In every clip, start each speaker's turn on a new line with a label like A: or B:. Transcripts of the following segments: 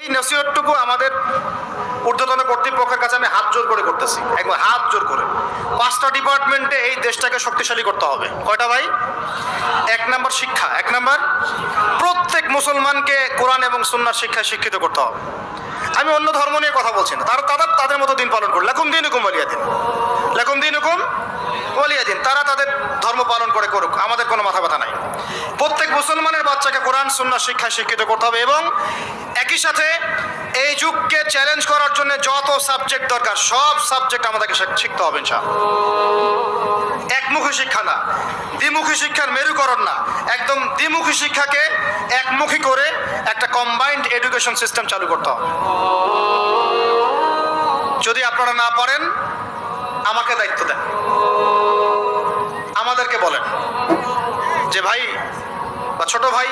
A: এই নসিহতটুকু আমাদের ঊর্ধ্বতন কর্তৃপক্ষের কাছে আমি হাত জোর করে করতেছি, একবার হাত জোর করে। 5টা ডিপার্টমেন্টে এই দেশটাকে শক্তিশালী করতে হবে। কয়টা ভাই? 1 নম্বর শিক্ষা, 1 নম্বর প্রত্যেক মুসলমানকে কোরআন এবং সুন্নাহর শিক্ষায় শিক্ষিত করতে হবে। আমি অন্য ধর্ম নিয়ে কথা বলছি না, তাদের মতো দিন পালন করুন। লাকুম দীনুকুম ওয়ালিয়া দিন, লাকুম দীনুকুম ওয়ালিয়া দিন। তারা তাদের ধর্ম পালন করে করুক, আমাদের কোনো মাথা ব্যথা নাই। প্রত্যেক মুসলমানের বাচ্চাকে কোরআন সুন্নাহর শিক্ষায় শিক্ষিত করতে হবে এবং একই সাথে এই যুগকে চ্যালেঞ্জ করার জন্য যত সাবজেক্ট দরকার সব সাবজেক্ট আমাদেরকে শিখতে হবে ইনশাআল্লাহ। একমুখী শিক্ষা না, দ্বিমুখী শিক্ষার মেরুকরণ না, একদম দ্বিমুখী শিক্ষাকে একমুখী করে একটা কম্বাইন্ড এডুকেশন সিস্টেম চালু করতে হবে। যদি আপনারা না পারেন আমাকে দায়িত্ব দেন, আমাদেরকে বলেন যে ভাই বা ছোট ভাই,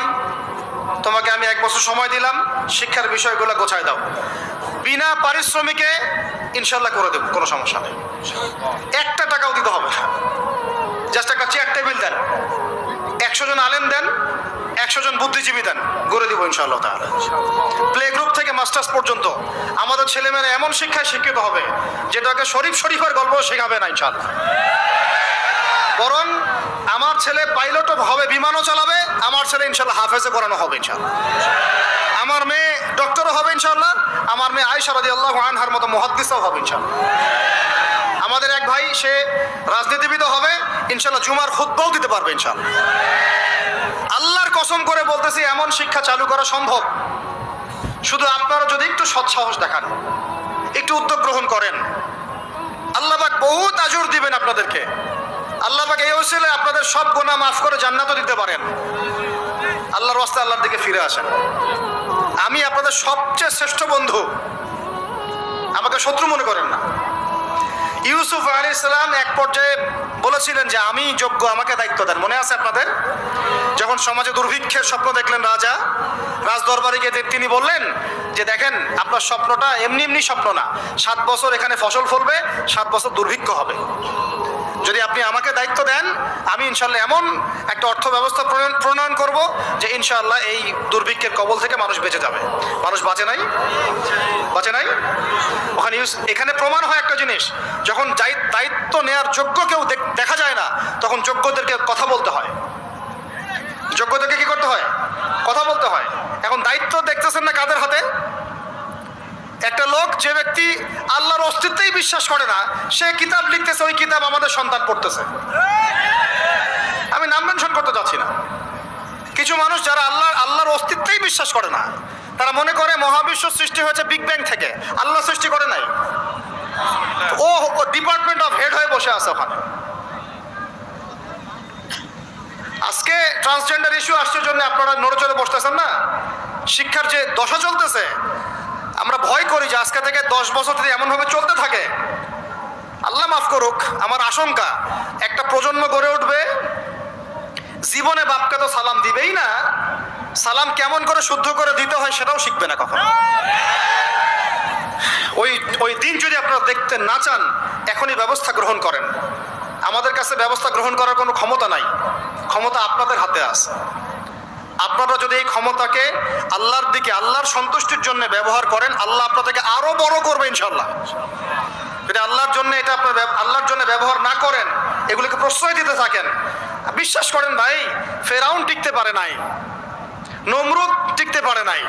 A: তোমাকে আমি 1 বছর সময় দিলাম, শিক্ষার বিষয়গুলো গোছায় দাও। বিনা পারিশ্রমিকে ইনশাল্লাহ করে দেব, কোনো সমস্যা নেই। 1 টাকাও দিতে হবে না, জাস্ট একটা চেয়ার টেবিল দেন, 100 জন আলেম দেন, 100 জন বুদ্ধিজীবী দেন, গড়ে দিব ইনশাআল্লাহ তাআলা। প্লে গ্রুপ থেকে মাস্টার্স পর্যন্ত আমাদের ছেলেমেয়েরা এমন শিক্ষায় শিক্ষিত হবে যেটাকে শরীফের গল্প শেখাবে না ইনশাআল্লাহ। বরং আমার ছেলে পাইলটও হবে, বিমানও চালাবে, আমার ছেলে ইনশাআল্লাহ হাফেজে করানো হবে ইনশাআল্লাহ। আমার মেয়ে ডক্টরও হবে ইনশাআল্লাহ, আমার মেয়ে আয়েশা রাদিয়াল্লাহু আনহার মতো মুহাদ্দিসও হবে ইনশাআল্লাহ। আমাদের এক ভাই সে রাজনীতিবিদও হবে ইনশাআল্লাহ, জুমার খুতবাও দিতে পারবে ইনশাআল্লাহ। আল্লাহর কসম করে বলতেছি, এমন শিক্ষা চালু করা সম্ভব। শুধু আপনারা যদি একটু সৎসাহস দেখান, একটু উদ্যোগ গ্রহণ করেন, আল্লাহ পাক বহুত আজর দিবেন আপনাদেরকে। আল্লাহ পাক এই ওসিলায় আপনাদের সব গুনাহ মাফ করে জান্নাতও দিতে পারেন। আল্লাহর রাস্তায় আল্লাহর দিকে ফিরে আসেন। আমি আপনাদের সবচেয়ে শ্রেষ্ঠ বন্ধু, আমাকে শত্রু মনে করেন না। ইউসুফ আলাইহিস সালাম এক পর্যায়ে বলেছিলেন যে আমি যোগ্য, আমাকে দায়িত্ব দেন। মনে আছে আপনাদের? যখন সমাজে দুর্ভিক্ষের স্বপ্ন দেখলেন রাজা, রাজদরবারে গিয়ে তিনি বললেন যে দেখেন, আপনার স্বপ্নটা এমনি এমনি স্বপ্ন না, 7 বছর এখানে ফসল ফলবে, 7 বছর দুর্ভিক্ষ হবে। যদি আপনি আমাকে দায়িত্ব দেন, আমি ইনশাআল্লাহ এমন একটা অর্থ ব্যবস্থা প্রণয়ন করব যে ইনশাআল্লাহ এই দুর্ভিক্ষের কবল থেকে মানুষ বেঁচে যাবে। মানুষ বাঁচে নাই, বাঁচে নাই। ওখানে এখানে প্রমাণ হয় একটা জিনিস, যখন দায়িত্ব নেয়ার যোগ্য কেউ দেখা যায় না, তখন যোগ্যদেরকে কথা বলতে হয়। যোগ্যদেরকে কি করতে হয়? কথা বলতে হয়। এখন দায়িত্ব দেখতেছেন না কাদের হাতে? একটা লোক, যে ব্যক্তি আল্লাহর অস্তিত্বেই বিশ্বাস করে না, সে কিতাব লিখতেছে, ওই কিতাব আমাদের সন্তান পড়তেছে। আমি নাম মেনশন করতে যাচ্ছি না। কিছু মানুষ যারা আল্লাহর অস্তিত্বেই বিশ্বাস করে না, তারা মনে করে মহাবিশ্ব সৃষ্টি হয়েছে বিগ ব্যাং থেকে, আল্লাহ সৃষ্টি করে নাই। ও ডিপার্টমেন্ট অফ হেড হয়ে বসে আছে ওখানে। আজকে ট্রান্সজেন্ডার ইস্যু আসছে জন্য আপনারা নড়েচড়ে বসতেছেন না। শিক্ষার যে দশা চলতেছে, আমরা ভয় করি যে আজকে থেকে 10 বছর যদি এমনভাবে চলতে থাকে, আল্লাহ মাফ করুক, আমার আশঙ্কা একটা প্রজন্ম গড়ে উঠবে, জীবনে বাপকে তো সালাম দিবেই না, সালাম কেমন করে শুদ্ধ করে দিতে হয় সেটাও শিখবে না কখনো। ওই দিন যদি আপনারা দেখতে না চান, এখনই ব্যবস্থা গ্রহণ করেন। আমাদের কাছে ব্যবস্থা গ্রহণ করার কোনো ক্ষমতা নাই, ক্ষমতা আপনাদের হাতে আছে। আপনারা যদি এই ক্ষমতাকে আল্লাহর দিকে, আল্লাহর সন্তুষ্টির জন্য ব্যবহার করেন, আল্লাহ আপনাদেরকে আরো বড় করবে ইনশাআল্লাহ। যদি আল্লাহর জন্য এটা আপনার আল্লাহর জন্য ব্যবহার না করেন, এগুলোকে প্রশ্রয় দিতে থাকেন, বিশ্বাস করেন ভাই, ফেরাউন টিকতে পারে নাই, নমরুদ টিকতে পারে নাই,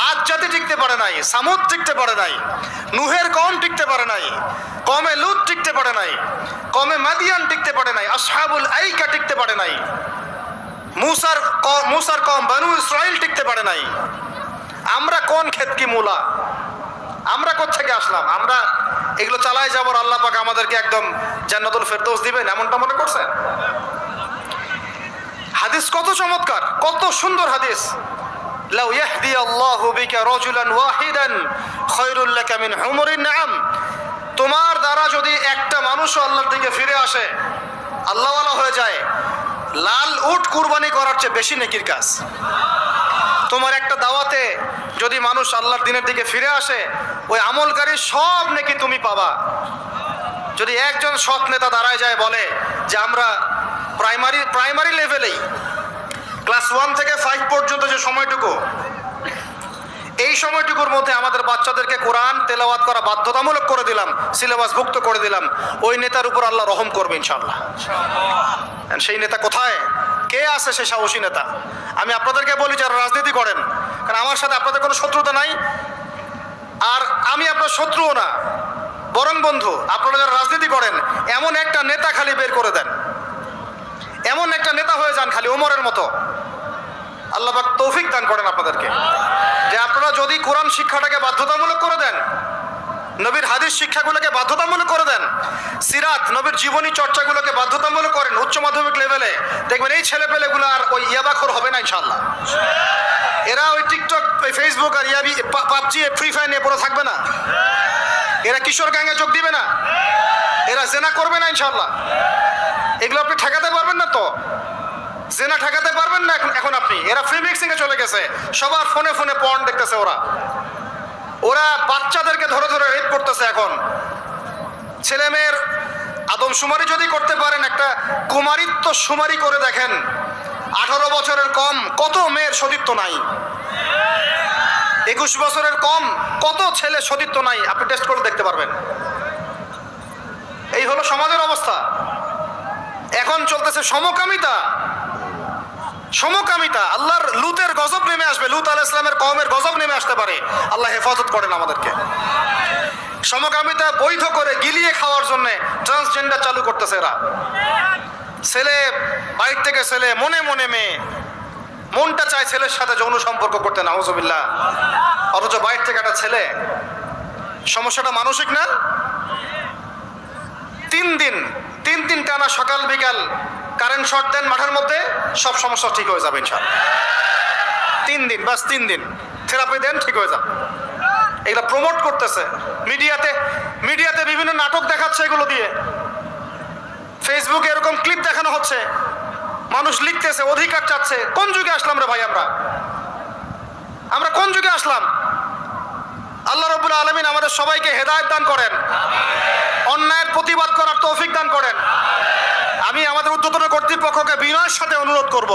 A: আদ জাতি টিকতে পারে নাই, সামুদ টিকতে পারে নাই, নুহের কওম টিকতে পারে নাই, কওমে লূত টিকতে পারে নাই, কওমে মাদিয়ান টিকতে পারে নাই, আসহাবুল আইকা টিকতে পারে নাই, মুসার কওম বনু ইসরাইল টিকতে পারে নাই। আমরা কোন ক্ষেত কি মূলা? আমরা কোত্থেকে আসলাম? আমরা এগুলো চালায় যাবার আল্লাহ পাক আমাদেরকে একদম জান্নাতুল ফেরদৌস দিবেন এমনটা মনে করছেন? হাদিস কত চমৎকার, কত সুন্দর হাদিস। লাউ ইয়াহদি আল্লাহু বিকা রাজুলান ওয়াহিদান খায়রুল লাকা মিন হুমুরিন নাম। তোমার দ্বারা যদি একটা মানুষও আল্লাহর দিকে ফিরে আসে, আল্লাহওয়ালা হয়ে যায়, লাল উট কুরবানি করার চেয়ে বেশি নেকির কাজ। তোমার একটা দাওয়াতে যদি মানুষ আল্লাহর দিনের দিকে ফিরে আসে, ওই আমলকারী সব নেকি তুমি পাবা। যদি একজন সৎ নেতা দাঁড়ায় যায়, বলে যে আমরা প্রাইমারি লেভেলেই ক্লাস 1 থেকে 5 পর্যন্ত যে সময়টুকু, এই এই সময়টুকুর মধ্যে আমাদের বাচ্চাদেরকে কোরআন তেলাওয়াত করা বাধ্যতামূলক করে দিলাম, সিলেবাসভুক্ত করে দিলাম, ওই নেতার উপর আল্লাহ রহম করবে ইনশাআল্লাহ। সেই নেতা কোথায়, কে আছে সেই সাহসী নেতা? আমি আপনাদেরকে বলি যারা রাজনীতি করেন, কারণ আমার সাথে আপনাদের কোনো শত্রুতা নাই, আর আমি আপনার শত্রুও না, বরং বন্ধু। আপনারা যারা রাজনীতি করেন, এমন একটা নেতা খালি বের করে দেন, এমন একটা নেতা হয়ে যান খালি ওমরের মতো। আল্লাহ পাক তৌফিক দান করেন আপনাদেরকে, যে আপনারা যদি কোরআন শিক্ষাটাকে বাধ্যতামূলক করে দেন, নবীর হাদিস শিক্ষাগুলোকে বাধ্যতামূলক করে দেন, সিরাত নবীর জীবনী চর্চাগুলোকে বাধ্যতামূলক করেন উচ্চ মাধ্যমিক লেভেলে, দেখবেন এই ছেলেপেলেগুলো আর ওই ইয়াবাখোর হবে না ইনশাআল্লাহ। এরা ওই টিকটক, ফেসবুক আর ইয়াবি, পাবজি, ফ্রি ফায়ার নিয়ে পড়ে থাকবে না। এরা কিশোর গ্যাংয়ে যোগ দিবে না, এরা জেনা করবে না ইনশাআল্লাহ। এগুলো আপনি ঠেকাতে পারবেন না তো, জেনা ঠেকাতে পারবেন না এখন আপনি। এরা ফ্রি মিক্সিং এ চলে গেছে, সবার ফোনে ফোনে পর্ন দেখতেছে। ওরা বাচ্চাদেরকে ধরে ধরে রেপ করতেছে। এখন ছেলে মেয়ের আদমশুমারি যদি করতে পারেন, একটা কুমারিত্ব শুমারি করে দেখেন, 18 বছরের কম কত মেয়ের সতীত্ব নাই, 21 বছরের কম কত ছেলে সতীত্ব নাই, আপনি টেস্ট করে দেখতে পারবেন। এই হলো সমাজের অবস্থা। এখন চলতেছে সমকামিতা, সমকামিতা। আল্লাহর লুতের গজব নেমে আসবে, লুত আলাইহিস সালামের কওমের গজব নেমে আসতে পারে। আল্লাহ হেফাজত করেন আমাদেরকে। সমকামিতা বৈধ করে গিলিয়ে খাওয়ার জন্য ট্রান্সজেন্ডার চালু করতেছে এরা। ছেলে বাইর থেকে ছেলে, মনে মনে মেয়ে, মনটা চায় ছেলের সাথে যৌন সম্পর্ক করতে, নাউজুবিল্লাহ, অথচ বাইর থেকে একটা ছেলে। সমস্যাটা মানসিক না? 3 দিন টানা সকাল বিকাল কারেন্ট শর্ট দেন মাঠের মধ্যে, সব সমস্যা ঠিক হয়ে যাবে ইনশাআল্লাহ। 3 দিন, বাস 3 দিন থেরাপি দেন, ঠিক হয়ে যাবে। এগুলো প্রমোট করতেছে মিডিয়াতে বিভিন্ন নাটক দেখাচ্ছে, এগুলো দিয়ে ফেসবুকে এরকম ক্লিপ দেখানো হচ্ছে, মানুষ লিখতেছে, অধিকার চাচ্ছে। কোন যুগে আসলাম রে ভাই? আমরা কোন যুগে আসলাম? আল্লাহ রাব্বুল আলামিন আমাদের সবাইকে হেদায়েত দান করেন, অন্যায়ের প্রতিবাদ করার তৌফিক দান করেন। আমি আমাদের ঊর্ধ্বতন কর্তৃপক্ষকে বিনয়ের সাথে অনুরোধ করব,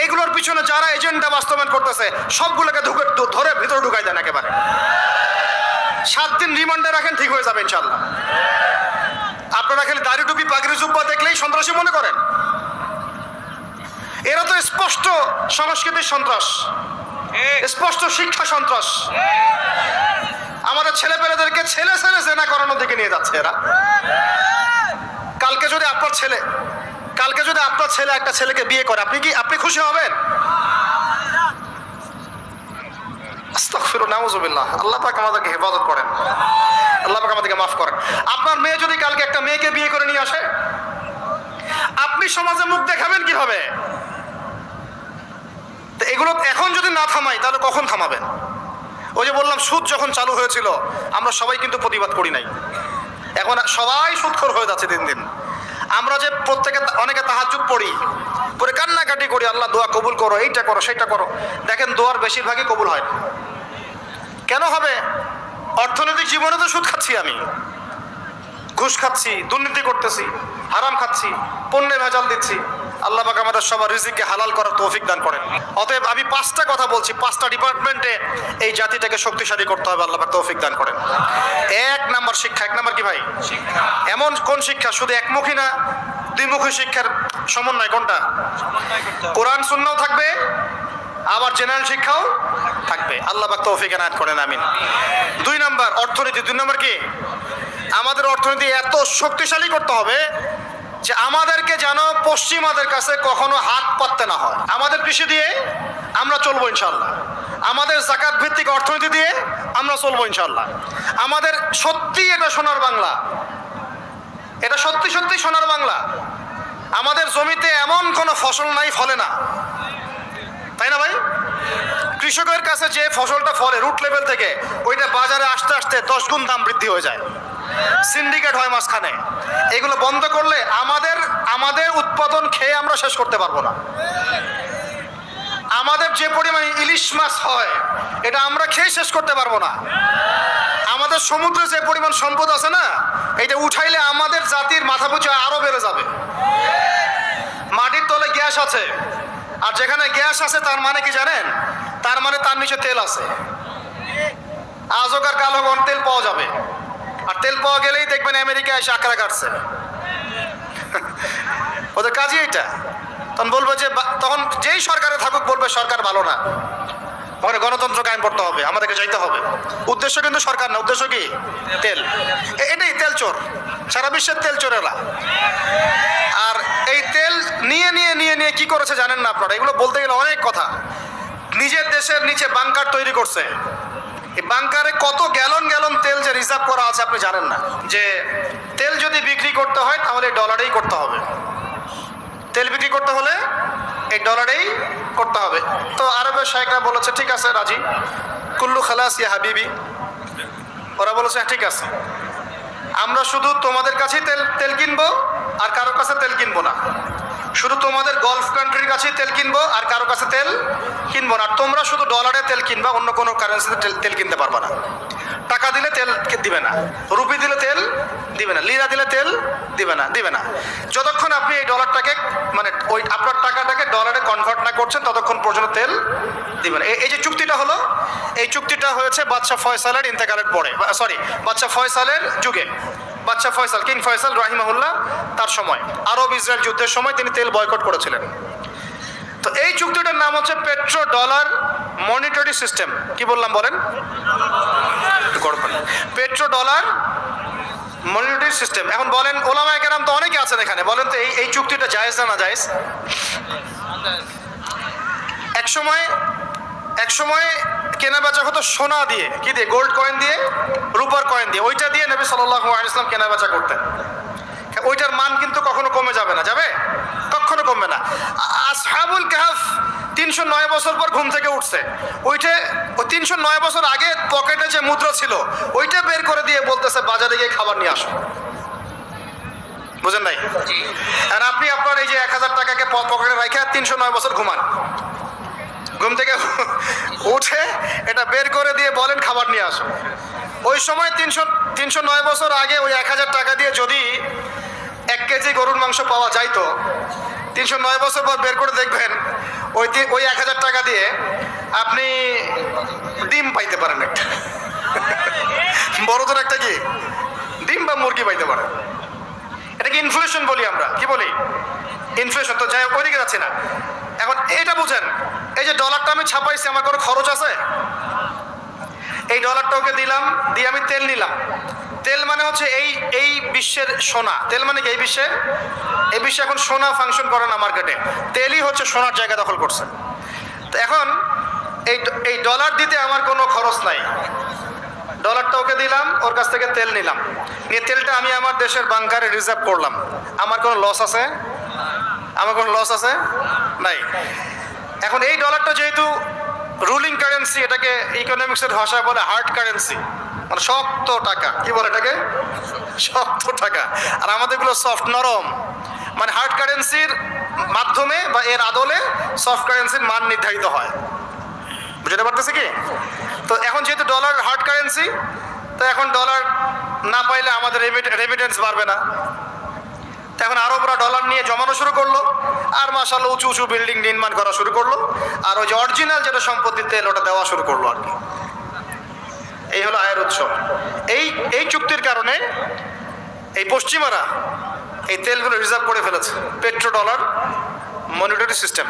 A: এইগুলোর পিছনে যারা এজেন্ডা বাস্তবায়ন করতেছে সবগুলোকে ধরে ভিতরে ঢুকাই দেন একেবারে। 7 দিন রিমান্ডে রাখেন, ঠিক হয়ে যাবে ইনশাআল্লাহ। আপনারা খালি দাড়ি টুপি পাগড়ি জুব্বা দেখলেই সন্ত্রাসী মনে করেন? এরা তো স্পষ্ট সংস্কৃতির সন্ত্রাস, স্পষ্ট শিক্ষা সন্ত্রাস। আমাদের ছেলেপেলেদেরকে ছেলে জেনা করানোর দিকে নিয়ে যাচ্ছে এরা। কালকে যদি আপনার ছেলে একটা ছেলেকে বিয়ে করে, আপনি খুশি হবেন? আস্তাগফিরুল্লাহ, নাউযুবিল্লাহ। আল্লাহ পাক আমাদেরকে হেফাজত করেন, আল্লাহ পাক আমাদেরকে মাফ করেন। আপনার মেয়ে যদি কালকে একটা মেয়েকে বিয়ে করে নিয়ে আসে, আপনি সমাজে মুখ দেখাবেন কিভাবে? তো এগুলো এখন যদি না থামাই, তাহলে কখন থামাবেন? ওই যে বললাম, সুদ যখন চালু হয়েছিল আমরা সবাই কিন্তু প্রতিবাদ করি নাই। এখন সবাই সুদখোর হয়ে যাচ্ছে দিন দিন। আমরা যে অনেকে তাহাজ্জুদ পড়ে কান্নাকাটি করি, আল্লাহ দোয়া কবুল করো, এইটা করো সেইটা করো। দেখেন দোয়ার বেশিরভাগই কবুল হয় না। কেন হবে? অর্থনৈতিক জীবনে তো সুদ খাচ্ছি, আমি ঘুষ খাচ্ছি, দুর্নীতি করতেছি, হারাম খাচ্ছি, পণ্যে ভেজাল দিচ্ছি। আল্লাহ পাক আমাদের সবার রিজিককে হালাল করার তৌফিক দান করেন। অতএব আমি 5টা কথা বলছি, 5টা ডিপার্টমেন্টে এই জাতিটাকে শক্তিশালী করতে হবে। আল্লাহ পাক তৌফিক দান করেন। 1 নাম্বার শিক্ষা। 1 নাম্বার কি ভাই? এমন কোন শিক্ষা? শুধু একমুখী না, 2মুখী শিক্ষার সমন্বয়। কোনটা? কোরআন সুন্নাহও থাকবে, আবার জেনারেল শিক্ষাও থাকবে। আল্লাহ পাক তৌফিক এনায়েত করেন, আমিন। 2 নাম্বার অর্থনীতি। 2 নাম্বার কি? আমাদের অর্থনীতি এত শক্তিশালী করতে হবে যে আমাদেরকে যেন পশ্চিমাদের কাছে কখনো হাত পাততে না হয়। আমাদের কৃষি দিয়ে আমরা চলবো ইনশাআল্লাহ, আমাদের যাকাত ভিত্তিক অর্থনীতি দিয়ে আমরা চলবো ইনশাআল্লাহ। আমাদের সত্যি এটা সোনার বাংলা, এটা সত্যি সোনার বাংলা। আমাদের জমিতে এমন কোনো ফসল নাই ফলে না, তাই না ভাই? কৃষকের কাছে যে ফসলটা ফলে রুট লেভেল থেকে, ওইটা বাজারে আসতে আসতে 10 গুণ দাম বৃদ্ধি হয়ে যায়, সিন্ডিকেট হয় মাঝখানে। এগুলো বন্ধ করলে আমাদের উৎপাদন খেয়ে আমরা শেষ করতে পারবো না। আমাদের যে পরিমাণ ইলিশ মাছ হয়, এটা আমরা খেয়ে শেষ করতে পারবো না। আমাদের সমুদ্রে যে পরিমাণ সম্পদ আছে না, এটা উঠাইলে আমাদের জাতির মাথা পিছু আরো বেড়ে যাবে। মাটির তলে গ্যাস আছে, আর যেখানে গ্যাস আছে তার মানে কি জানেন? তার মানে তার নিচে তেল আছে। আজকার কালো তেল পাওয়া যাবে, আর তেল পাওয়া গেলেই দেখবেন আমেরিকা এসে আঁকড়া কাটছে। ওদের কাজই এটা। তখন বলবে যে, তখন যেই সরকারে থাকুক বলবে সরকার ভালো না, ওখানে গণতন্ত্র কায়েম করতে হবে, আমাদেরকে চাইতে হবে। উদ্দেশ্য কিন্তু সরকার না, উদ্দেশ্য কি? তেল। এটাই তেল চোর, সারা বিশ্বের তেল চোরেরা। আর এই তেল নিয়ে নিয়ে নিয়ে নিয়ে কি করেছে জানেন না আপনারা? এগুলো বলতে গেলে অনেক কথা। নিজের দেশের নিচে বাংকার তৈরি করছে। এই বাংকারে কত গ্যালন গ্যালন তেল যে রিজার্ভ করা আছে আপনি জানেন না। যে তেল যদি বিক্রি করতে হয় তাহলে ডলারেই করতে হবে, তেল বিক্রি করতে হলে এই ডলারেই করতে হবে। তো আরবের শায়েখরা বলেছে ঠিক আছে রাজি, কুল্লু খালাস ইয়া হাবিবি। ওরা বলেছে ঠিক আছে, আমরা শুধু তোমাদের কাছেই তেল কিনবো আর কারো কাছে তেল কিনবো না। শুধু তোমাদের গলফ কান্ট্রির কাছেই তেল কিনবো আর কারো কাছে তেল কিনবো না। আর তোমরা শুধু ডলারে তেল কিনবা, অন্য কোনো কারেন্সিতে তেল কিনতে পারবা না। টাকা দিলে তেল দিবে না, রুপি দিলে তেল দিবে না, লিরা দিলে তেল দিবে না। যতক্ষণ আপনি এই ডলারটাকে মানে ওই আপনার টাকাটাকে ডলারে কনভার্ট না করছেন ততক্ষণ পর্যন্ত তেল দিবে না। এই যে চুক্তিটা হলো, এই চুক্তিটা হয়েছে বাদশাহ ফয়সালের ইন্তেকালের পরে, সরি বাদশাহ ফয়সালের যুগে। বাদশাহ ফয়সাল, কিং ফয়সাল রাহিমাহুল্লাহ, তার সময় আরব ইসরায়েল যুদ্ধের সময় তিনি তেল বয়কট করেছিলেন। তো এই চুক্তিটার নাম হচ্ছে পেট্রো ডলার মনিটরি সিস্টেম। কি বললাম বলেন? Petro dollar monetary system. এখন বলেন ওলামায়ে কেরাম তো অনেকে আছেন এখানে, বলেন তো এই চুক্তিটা জায়েজ না জায়েজ? এক সময় কেনা বেচা হতো সোনা দিয়ে, কি দিয়ে? গোল্ড কয়েন দিয়ে, রূপার কয়েন দিয়ে। ওইটা দিয়ে নবী সাল্লাল্লাহু আলাইহি ওয়াসাল্লাম কেনা বেচা করতেন। ওইটার মান কিন্তু কখনো কমে যাবে না, যাবে? কখনো কমবে না। আসহাবুল কাহফ 309 বছর পর ঘুম থেকে উঠছে, ওইটা ওই 309 বছর আগে পকেটে যে মুদ্রা ছিল ওইটা বের করে দিয়ে বলতেছে বাজারে গিয়ে খাবার নিয়ে আসো। বুঝেন নাই? আর আপনি আপনার এই যে 1000 টাকাকে পকেটে রাখে 309 বছর ঘুমান, ঘুম থেকে উঠে এটা বের করে দিয়ে বলেন খাবার নিয়ে আসো। ওই সময় 309 বছর আগে ওই 1000 টাকা দিয়ে যদি 1 কেজি গরুর মাংস পাওয়া যাইতো, 309 বছর পর বের করে দেখবেন ওই 1000 টাকা দিয়ে আপনি ডিম পাইতে পারেন, একটা বড়দের একটা কি ডিম বা মুরগি পাইতে পারেন। এটাকে ইনফ্লেশন বলি আমরা, কি বলি? ইনফ্লেশন। তো যাই হোক, ওইদিকে যাচ্ছি না। এখন এটা বুঝেন, এই যে ডলারটা আমি ছাপাইছি, আমার কোনো খরচ আছে? এই ডলারটা ওকে দিলাম, দিয়ে আমি তেল নিলাম। তেল মানে হচ্ছে এই বিশ্বের সোনা। তেল মানে কি? এই বিশ্বে এখন সোনা ফাংশন করে না মার্কেটে, তেলই হচ্ছে সোনার জায়গা দখল করছে। তো এখন এই ডলার দিতে আমার কোনো খরচ নাই। ডলারটা ওকে দিলাম, ওর কাছ থেকে তেল নিলাম, নিয়ে তেলটা আমি আমার দেশের বাংকারে রিজার্ভ করলাম। আমার কোনো লস আছে? আমার কোনো লস আছে? নাই। এখন এই ডলারটা যেহেতু রুলিং কারেন্সি, এটাকে ইকোনমিক্সের ভাষায় বলে হার্ড কারেন্সি, মানে শক্ত টাকা। কি বলে এটাকে? শক্ত টাকা। আর আমাদেরগুলো সফট, নরম। মানে হার্ড কারেন্সির মাধ্যমে বা এর আদলে সফট কারেন্সির মান নির্ধারিত হয়। বুঝতে পারতেছি কি? তো এখন যেহেতু ডলার হার্ড কারেন্সি, তো এখন ডলার না পাইলে আমাদের রেমিটেন্স বাড়বে না। এখন আরবরা ডলার নিয়ে জমানো শুরু করলো, আর মাশাআল্লাহ উঁচু উঁচু বিল্ডিং নির্মাণ করা শুরু করলো, আর ওই যে অরিজিনাল যেটা সম্পত্তি তেল ওটা দেওয়া শুরু করলো আর কি। এই হলো আয়ের উৎস। এই চুক্তির কারণে এই পশ্চিমারা এই তেলগুলো রিজার্ভ করে ফেলেছে, পেট্রো ডলার মনিটরি সিস্টেম।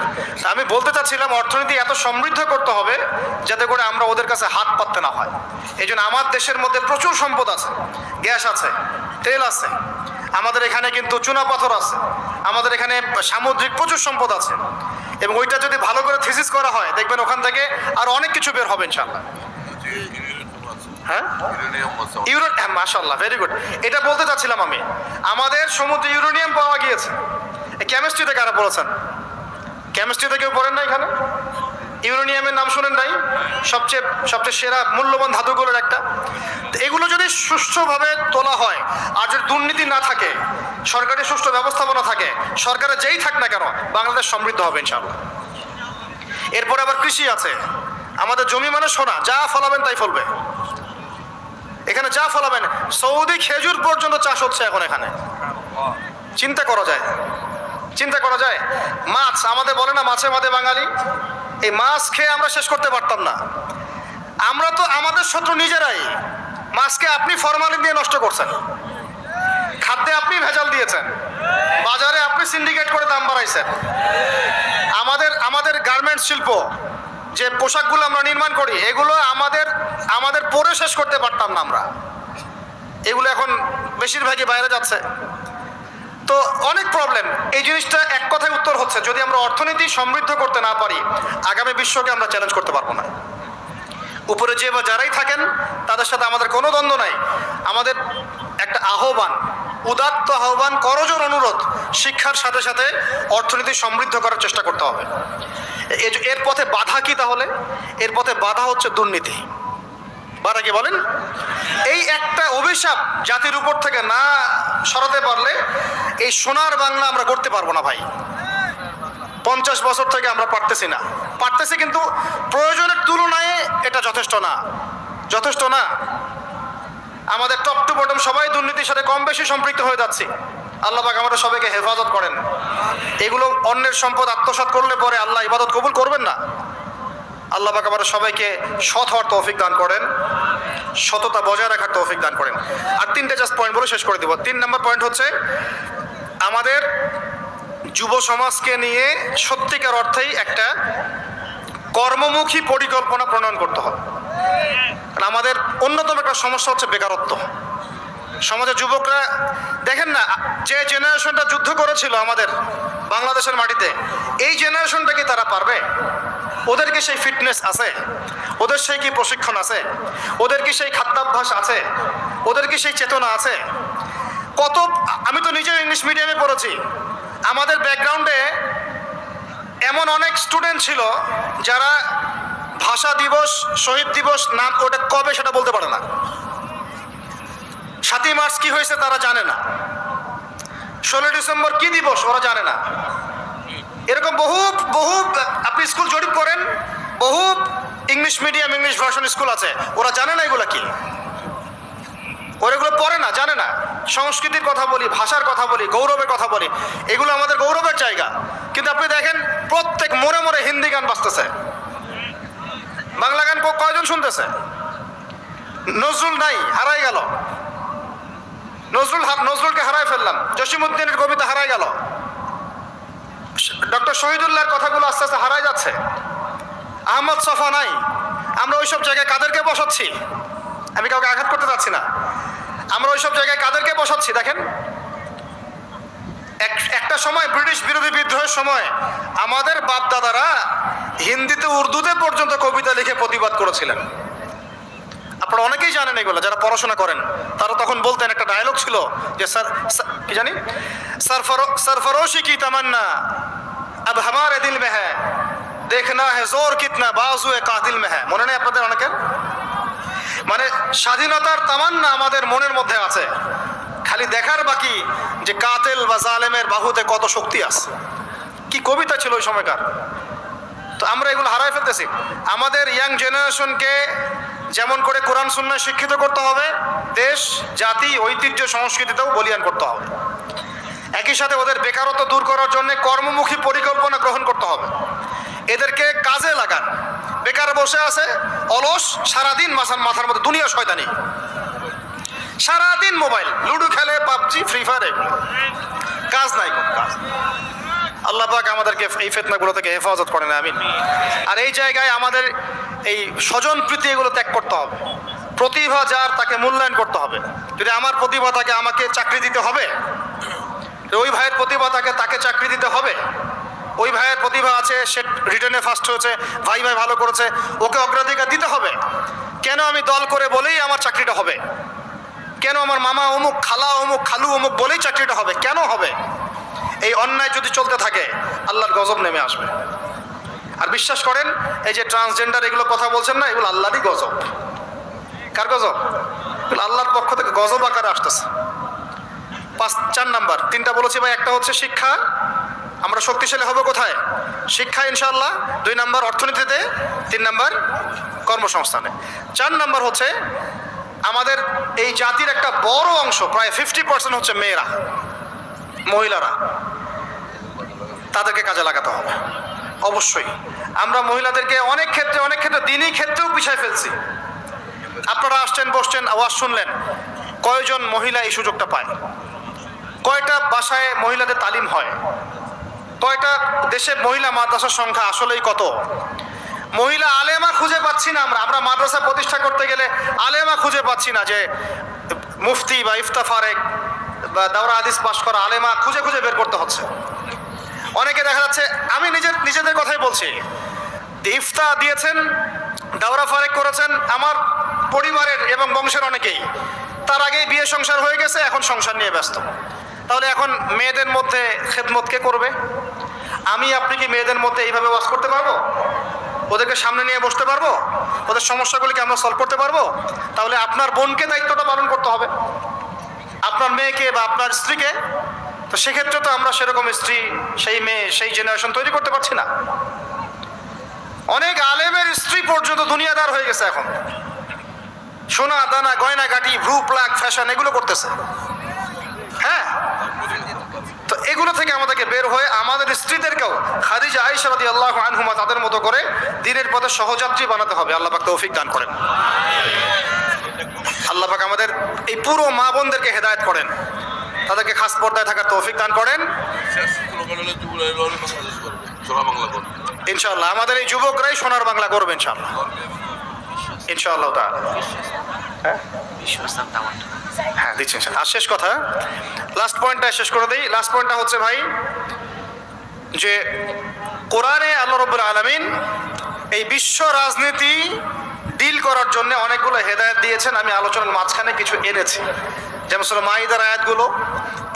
A: আমি বলতে চাচ্ছিলাম অর্থনীতি এত সমৃদ্ধ করতে হবে যাতে করে আমরা ওদের কাছে হাত পাততে না হয়। এই জন্য আমার দেশের মধ্যে প্রচুর সম্পদ আছে, গ্যাস আছে, তেল আছে, আমাদের এখানে কিন্তু চুনা পাথর আছে, আমাদের এখানে সামুদ্রিক প্রচুর সম্পদ আছে। এবং ওইটা যদি ভালো করে থিসিস করা হয় দেখবেন ওখান থেকে আর অনেক কিছু বের হবে ইনশাআল্লাহ। হ্যাঁ, মাশাআল্লাহ, ভেরি গুড। এটা বলতে চাচ্ছিলাম আমি, আমাদের সমুদ্রে ইউরেনিয়াম পাওয়া গিয়েছে। কেমিস্ট্রিতে কারা পড়েছেন? কেমিস্ট্রিতে কেউ পড়েন না এখানে? ইউরেনিয়ামের নাম শুনেন নাই? সবচেয়ে সেরা মূল্যবান ধাতুগুলোর একটা। তো এগুলো যদি সুষ্ঠুভাবে তোলা হয়, আর যদি দুর্নীতি না থাকে, সরকারি সুষ্ঠু ব্যবস্থাপনা থাকে, সরকারের যেই থাক না কেন, বাংলাদেশ সমৃদ্ধ হবে ইনশাআল্লাহ। এরপরে আবার কৃষি আছে, আমাদের জমি মানে সোনা, যা ফলাবেন তাই ফলবে এখানে, যা ফলাবেন। সৌদি খেজুর পর্যন্ত চাষ হচ্ছে এখন এখানে। চিন্তা করা যায়। মাছ, আমাদের বলে না মাছে মাঝে বাঙালি, এই মাছ খেয়ে আমরা শেষ করতে পারতাম না। আমরা তো আমাদের আমাদের শত্রু নিজেরাই। মাছকে আপনি ফরমালিন দিয়ে নষ্ট করছেন, খাদ্যে আপনি ভেজাল দিয়েছেন, বাজারে আপনি সিন্ডিকেট করে দাম বাড়াইছেন। আমাদের গার্মেন্টস শিল্প, যে পোশাকগুলো আমরা নির্মাণ করি, এগুলো আমাদের পরে শেষ করতে পারতাম না আমরা। এগুলো এখন বেশিরভাগই বাইরে যাচ্ছে। তো অনেক প্রবলেম। এই জিনিসটা এক কথায় উত্তর হচ্ছে, যদি আমরা অর্থনীতি সমৃদ্ধ করতে না পারি, আগামী বিশ্বকে আমরা চ্যালেঞ্জ করতে পারবো না। উপরে যে বা যারাই থাকেন তাদের সাথে আমাদের কোনো দ্বন্দ্ব নাই। আমাদের একটা আহ্বান, উদাত্ত আহ্বান, করজোর অনুরোধ, শিক্ষার সাথে সাথে অর্থনীতি সমৃদ্ধ করার চেষ্টা করতে হবে। এর পথে বাধা কি তাহলে? এর পথে বাধা হচ্ছে দুর্নীতি। বাধা কি বলেন? এই একটা অভিশাপ জাতির উপর থেকে না সরাতে পারলে এই সোনার বাংলা আমরা করতে পারবো না ভাই। 50 বছর থেকে আমরা পারতেছি, কিন্তু প্রয়োজনের তুলনায় এটা যথেষ্ট না। আমাদের টপ টু বটম সবাই দুর্নীতির সাথে কম বেশি সম্পৃক্ত হয়ে যাচ্ছে। আল্লাহ পাক আমাদের সবাইকে হেফাজত করেন। এগুলো অন্যের সম্পদ আত্মসাৎ করলে পরে আল্লাহ ইবাদত কবুল করবেন না। আল্লাহ পাক আমাদের সবাইকে সৎ হওয়ার তৌফিক দান করেন, সততা বজায় রাখার তৌফিক দান করেন। আর 3টে জাস্ট পয়েন্ট বলে শেষ করে দিব। 3 নম্বর পয়েন্ট হচ্ছে, আমাদের যুব সমাজকে নিয়ে সত্যিকার অর্থেই একটা কর্মমুখী পরিকল্পনা প্রণয়ন করতে হবে। আমাদের অন্যতম একটা সমস্যা হচ্ছে বেকারত্ব। সমাজের যুবকরা দেখেন না, যে জেনারেশনটা যুদ্ধ করেছিল আমাদের বাংলাদেশের মাটিতে, এই জেনারেশনটা কি তারা পারবে? ওদের কি সেই ফিটনেস আছে? ওদের সেই কি প্রশিক্ষণ আছে? ওদের কি সেই খাদ্যাভ্যাস আছে? ওদের কি সেই চেতনা আছে? আমি তো নিজেও ইংলিশ মিডিয়ামে পড়েছি। আমাদের ব্যাকগ্রাউন্ডে এমন অনেক স্টুডেন্ট ছিল যারা ভাষা দিবস, শহীদ দিবস নাম ওটা কবে সেটা বলতে পারে না। 7ই মার্চ কি হয়েছে তারা জানে না। 16 ডিসেম্বর কি দিবস ওরা জানে না। এরকম বহু আপনি স্কুল জরিপ করেন, বহু English medium, English version school আছে, ওরা জানে না এগুলা কি। ওরা এগুলো পড়ে না, জানে না। সংস্কৃতির কথা বলি, ভাষার কথা বলি, গৌরবের কথা বলি, এগুলো আমাদের গৌরবের জায়গা। কিন্তু আপনি দেখেন প্রত্যেক মোড়ে মোড়ে হিন্দি গান বাজতেছে, বাংলা গান কয়জন শুনতেছে? নজরুল নাই, হারাই গেল। নজরুলকে হারাই ফেললাম, জসিমউদ্দিনের কবিতা হারাই গেল, ডক্টর শহীদুল্লাহর কথাগুলো আস্তে আস্তে হারাই যাচ্ছে। আহমদ সফা নাই। আমরা ওইসব জায়গায় কাদেরকে বসাচ্ছি? আমি কাউকে আঘাত করতে চাচ্ছি না। আমরা ওইসব জায়গায় কাদেরকে বসাচ্ছি? দেখেন, একটা সময় ব্রিটিশ বিরোধী বিদ্রোহের সময় আমাদের বাপ দাদারা হিন্দিতে, উর্দুতে পর্যন্ত কবিতা লিখে প্রতিবাদ করেছিলেন। আপনারা অনেকেই জানেন এগুলো, যারা পড়াশোনা করেন তারা তখন বলতেন, একটা ডায়লগ ছিল যে কি জানি, सरफरोशी की तमन्ना अब हमारे दिल में है, देखना है जोर कितना बाजुए कातिल में है। মনে নেই আপনাদের অনেকের? মানে স্বাধীনতার তামান্না আমাদের মনের মধ্যে আছে, খালি দেখার বাকি যে কাতিল বা জালেমের বাহুতে কত শক্তি আছে। কি কবিতা ছিল ওই সময়কার। তো আমরা এগুলো হারাই ফেলতেছি। আমাদের ইয়াং জেনারেশনকে যেমন করে কোরআন সুন্নাহ শিক্ষিত করতে হবে, দেশ, জাতি, ঐতিহ্য, সংস্কৃতিতেও বলিয়ান করতে হবে। একই সাথে ওদের বেকারত্ব দূর করার জন্য কর্মমুখী পরিকল্পনা গ্রহণ করতে হবে। এদেরকে কাজে লাগান। বেকার বসে আছে, অলস, সারাদিন মাথার মধ্যে দুনিয়া শয়তানি, সারাদিন মোবাইল, লুডো খেলে, পাবজি, ফ্রি ফায়ার, এগুলো কাজ নাই, কাজ। আল্লাহ পাক আমাদেরকে এই ফিতনাগুলো থেকে হেফাজত করেন, আমিন। আর এই জায়গায় আমাদের এই স্বজন প্রীতি এগুলো ত্যাগ করতে হবে। প্রতিভা যার তাকে মূল্যায়ন করতে হবে। যদি আমার প্রতিভা থাকে আমাকে চাকরি দিতে হবে, ওই ভাইয়ের প্রতিভা থাকে তাকে চাকরি দিতে হবে। ওই ভাইয়ের প্রতিভা আছে, সে রিটেনে ফার্স্ট হয়েছে, ভাই ভালো করেছে, ওকে অগ্রাধিকার দিতে হবে। কেন আমি দল করে বলেই আমার চাকরিটা হবে? কেন আমার মামা অমুক, খালা অমুক, খালু অমুক বলেই চাকরিটা হবে? কেন হবে? এই অন্যায় যদি চলতে থাকে আল্লাহর গজব নেমে আসবে। আর বিশ্বাস করেন, এই যে ট্রান্সজেন্ডার এগুলো কথা বলছেন না, এগুলো আল্লাহরই গজব। কার গজব? এগুলো আল্লাহর পক্ষ থেকে গজব আকারে আসতেছে। 4 নাম্বার, 3টা বলেছি ভাই। একটা হচ্ছে শিক্ষা, আমরা শক্তিশালী হব কোথায়? শিক্ষা ইনশাআল্লাহ। 2 নাম্বার অর্থনীতিতে, 3 নাম্বার কর্মসংস্থানে। 4 নাম্বার হচ্ছে আমাদের এই জাতির একটা বড় অংশ, প্রায় 50% হচ্ছে মেয়েরা, মহিলারা। তাদেরকে কাজে লাগাতে হবে অবশ্যই। আমরা মহিলাদেরকে অনেক ক্ষেত্রে দিনই ক্ষেত্রেও পিছায় ফেলছি। আপনারা আসছেন, বসছেন, আওয়াজ শুনলেন, কয়জন মহিলা এই সুযোগটা পায়? কয়টা বাসায় মহিলাদের তালিম হয়? কয়টা দেশে মহিলা মাদ্রাসার সংখ্যা আসলেই কত? মহিলা আলেমা খুঁজে পাচ্ছি না আমরা মাদ্রাসা প্রতিষ্ঠা করতে গেলে আলেমা খুঁজে পাচ্ছি না, যে মুফতি বা ইফতা ফারেক বা দাওরা হাদিস পাশ করা আলেমা খুঁজে খুঁজে বের করতে হচ্ছে। অনেকে দেখা যাচ্ছে, আমি নিজেদের কথাই বলছি, ইফতা দিয়েছেন, দাওরা ফারেক করেছেন আমার পরিবারের এবং বংশের অনেকেই, তার আগেই বিয়ে সংসার হয়ে গেছে, এখন সংসার নিয়ে ব্যস্ত। তাহলে এখন মেয়েদের মধ্যে খেদমত কে করবে? আমি আপনি কি মেয়েদের মধ্যে এইভাবে ওয়াজ করতে পারবো? ওদেরকে সামনে নিয়ে বসতে পারবো? ওদের সমস্যাগুলিকে আমরা সলভ করতে পারবো? তাহলে আপনার বোনকে দায়িত্বটা পালন করতে হবে, আপনার মেয়েকে বা আপনার স্ত্রীকে। তো সেক্ষেত্রে তো আমরা সেরকম স্ত্রী, সেই মেয়ে, সেই জেনারেশন তৈরি করতে পারছি না। অনেক আলেমের স্ত্রী পর্যন্ত দুনিয়াদার হয়ে গেছে এখন, সোনা দানা গয়না গাটি ভ্রু প্লাক ফ্যাশন এগুলো করতেছে। হ্যাঁ, তো এগুলো থেকে আমাদেরকে বের হয়ে আমাদের স্ত্রীদেরকেও খাদিজা আয়েশা রাদিয়াল্লাহু আনহুমা তাদের মতো করে দ্বীনের পথে সহযাত্রী বানাতে হবে। আল্লাহ পাক তৌফিক দান করেন। আল্লাহ পাক আমাদের এই পুরো মা বোনদেরকে হেদায়েত করেন, তাদেরকে খাস পর্দায় থাকার তৌফিক দান করেন ইনশাআল্লাহ। আমাদের এই যুবকরাই সোনার বাংলা করবে ইনশাআল্লাহ, ইনশাআল্লাহ তাআলা। হ্যাঁ দিচ্ছি ইনশাআল্লাহ। আর শেষ কথা, লাস্ট পয়েন্টটা শেষ করে দিই। লাস্ট পয়েন্টটা হচ্ছে ভাই, যে কোরআনে আল্লাহ রাব্বুল আলামিন এই বিশ্ব রাজনীতি ডিল করার জন্য অনেকগুলো হেদায়েত দিয়েছেন। আমি আলোচনার মাঝখানে কিছু এনেছি, যেমন সূরা মাইদার আয়াতগুলো,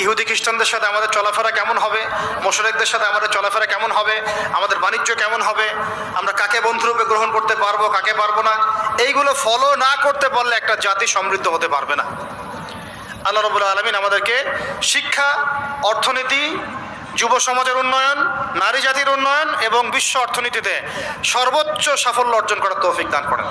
A: ইহুদি খ্রিস্টানদের সাথে আমাদের চলাফেরা কেমন হবে, মুশরিকদের সাথে আমাদের চলাফেরা কেমন হবে, আমাদের বাণিজ্য কেমন হবে, আমরা কাকে বন্ধুরূপে গ্রহণ করতে পারবো, কাকে পারবো না, এইগুলো ফলো না করতে পারলে একটা জাতি সমৃদ্ধ হতে পারবে না। আল্লাহ রাব্বুল আলামিন আমাদেরকে শিক্ষা, অর্থনীতি, যুব সমাজের উন্নয়ন, নারী জাতির উন্নয়ন এবং বিশ্ব অর্থনীতিতে সর্বোচ্চ সাফল্য অর্জন করার তৌফিক দান করেন।